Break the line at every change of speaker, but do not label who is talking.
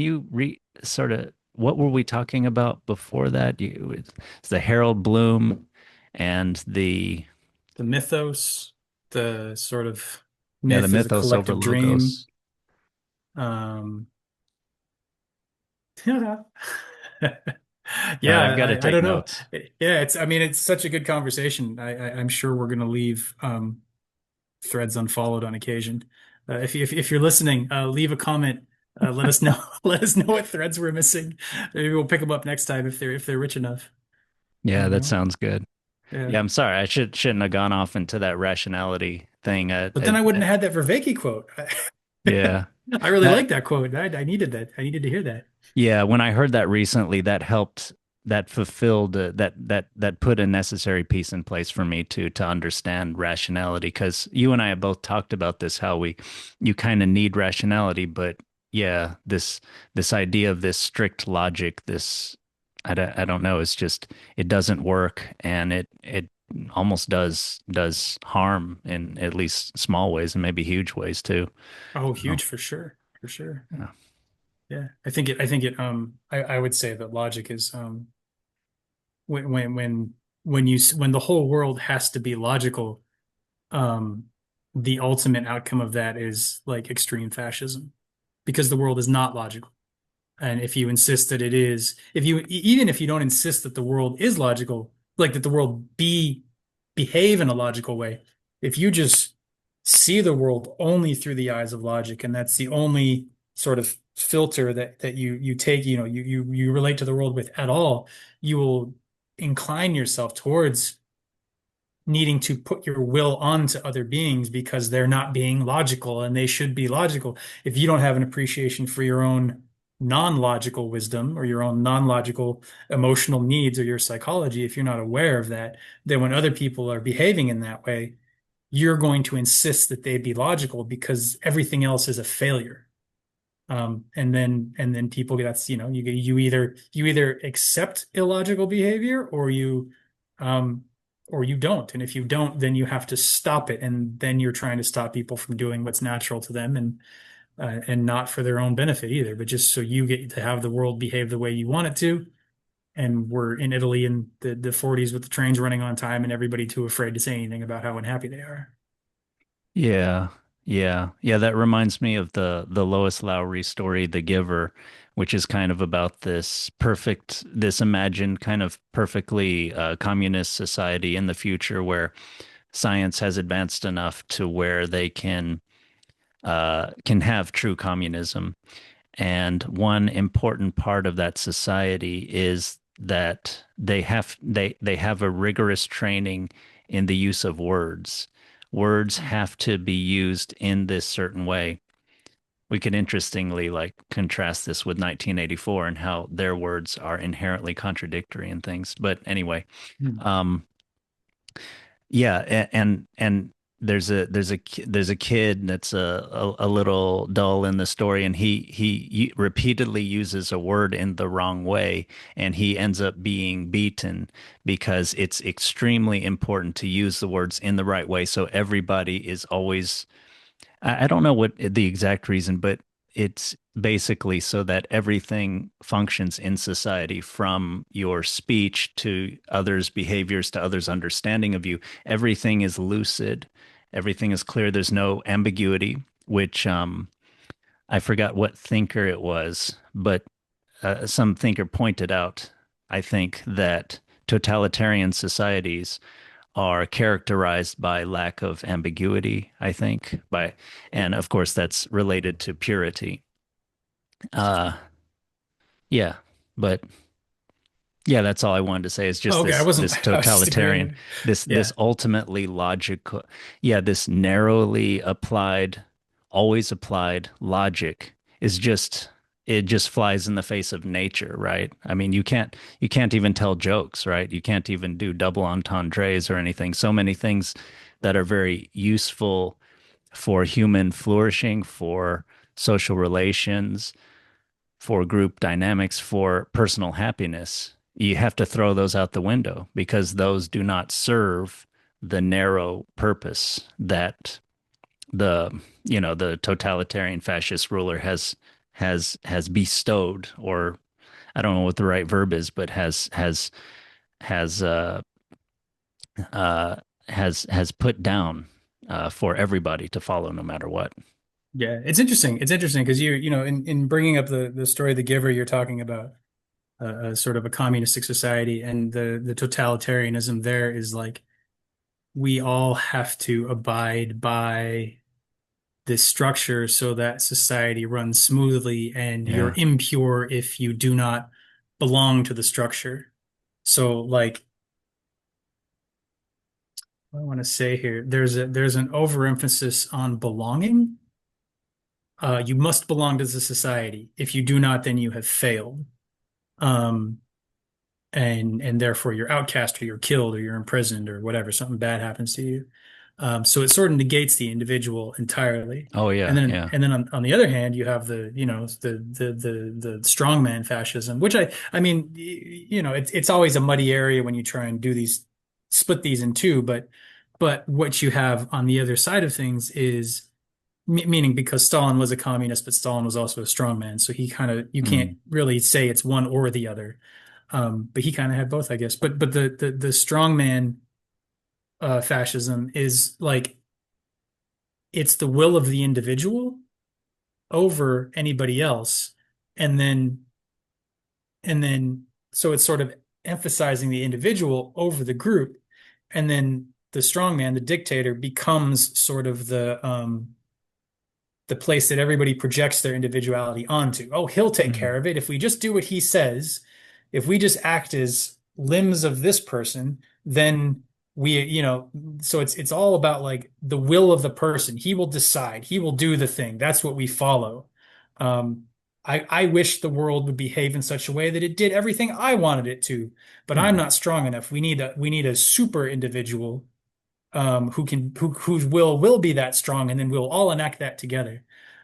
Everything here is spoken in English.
You sort of what were we talking about before that? It's the Harold Bloom and the
The mythos, the sort of
yeah, the
myth as a
mythos over
collective dream.
logos.
Um, yeah,
All right, I've got to
I
take
don't know.
notes.
Yeah, I mean, it's such a good conversation. I'm sure we're going to leave threads unfollowed on occasion. If you're listening, leave a comment. Let us know. Let us know what threads we're missing. Maybe we'll pick them up next time if they're rich enough.
Yeah,
You
that
know?
sounds good.
Yeah.
Yeah, I'm sorry. I shouldn't have gone off into that rationality thing.
But then I wouldn't have had that Vervaeke quote.
Yeah.
I really
That
like that quote. I needed that. I needed to hear that.
Yeah, when I heard that recently, that helped, that fulfilled, that put a necessary piece in place for me to understand rationality. Because you and I have both talked about this, how you kind of need rationality, but yeah, this idea of this strict logic, this I don't know, it's just it doesn't work, and it almost does harm in at least small ways and maybe huge ways too.
Oh,
Oh,
huge for sure. For sure.
yeah.
Yeah. I would say that logic is when when when when the whole world has to be logical, um the ultimate outcome of that is like extreme fascism because the world is not logical. And if you insist that it is, even if you don't insist that the world is logical, like that the world behave in a logical way, if you just see the world only through the eyes of logic, and that's the only sort of filter that you take, you relate to the world with at all, you will incline yourself towards needing to put your will onto other beings because they're not being logical and they should be logical. If you don't have an appreciation for your own non-logical wisdom or your own non-logical emotional needs or your psychology, if you're not aware of that, then when other people are behaving in that way, you're going to insist that they be logical because everything else is a failure. And then people get that's you either accept illogical behavior um or you don't. And if you don't, then you have to stop it. And then you're trying to stop people from doing what's natural to them and not for their own benefit either, but just so you get to have the world behave the way you want it to. And we're in Italy in the 40s with the trains running on time and everybody too afraid to say anything about how unhappy they are.
Yeah, yeah. That reminds me of the Lois Lowry story, The Giver, which is kind of about this imagined kind of perfectly communist society in the future where science has advanced enough to where they can have true communism. And one important part of that society is that they have a rigorous training in the use of words. Words have to be used in this certain way. We could interestingly like contrast this with 1984 and how their words are inherently contradictory and things. But anyway,
Hmm.
um, yeah, and there's a kid that's a little dull in the story, and he repeatedly uses a word in the wrong way, and he ends up being beaten because it's extremely important to use the words in the right way. So everybody is always I don't know what the exact reason, but it's basically so that everything functions in society from your speech to others' behaviors to others' understanding of you. Everything is lucid, everything is clear. There's no ambiguity, which I forgot what thinker it was, but some thinker pointed out, I think, that totalitarian societies are characterized by lack of ambiguity, I think, and of course that's related to purity. Uh yeah, but yeah, that's all I wanted to say is just
Oh, okay, I wasn't.
this
I was just
totalitarian,
agreeing.
this
Yeah.
ultimately logical, yeah, this narrowly applied, always applied logic is just it just flies in the face of nature, right? I mean, you can't even tell jokes, right? You can't even do double entendres or anything. So many things that are very useful for human flourishing, for social relations, for group dynamics, for personal happiness, you have to throw those out the window because those do not serve the narrow purpose that the the totalitarian fascist ruler has bestowed, or I don't know what the right verb is, but has uh has put down for everybody to follow no matter what.
Yeah, it's interesting. It's interesting because in bringing up the story of the giver, you're talking about a sort of a communistic society, and the totalitarianism there is like we all have to abide by this structure so that society runs smoothly, and you're
Yeah.
impure if you do not belong to the structure. So like what I want to say here, there's an overemphasis on belonging. You must belong to the society. If you do not, then you have failed. Um, and therefore you're outcast or you're killed or you're imprisoned or whatever, something bad happens to you. So it sort of negates the individual entirely.
Oh
And
yeah,
then
yeah.
and then on the other hand, you have the strongman fascism, which I mean, it's always a muddy area when you try and do these split these in two, but what you have on the other side of things is meaning because Stalin was a communist, but Stalin was also a strongman, so he kind of you can't
Mm,
really say it's one or the other. But he kind of had both, I guess. But the strongman fascism is like it's the will of the individual over anybody else, and then so it's sort of emphasizing the individual over the group, and then the strongman, the dictator, becomes sort of the place that everybody projects their individuality onto. Oh, he'll take
mm,
care of it. If we just do what he says, if we just act as limbs of this person, then so it's all about like the will of the person. He will decide, he will do the thing. That's what we follow. Um, I wish the world would behave in such a way that it did everything I wanted it to, but I'm
mm.
not strong enough. We need a super individual whose will be that strong, and then we'll all enact that together.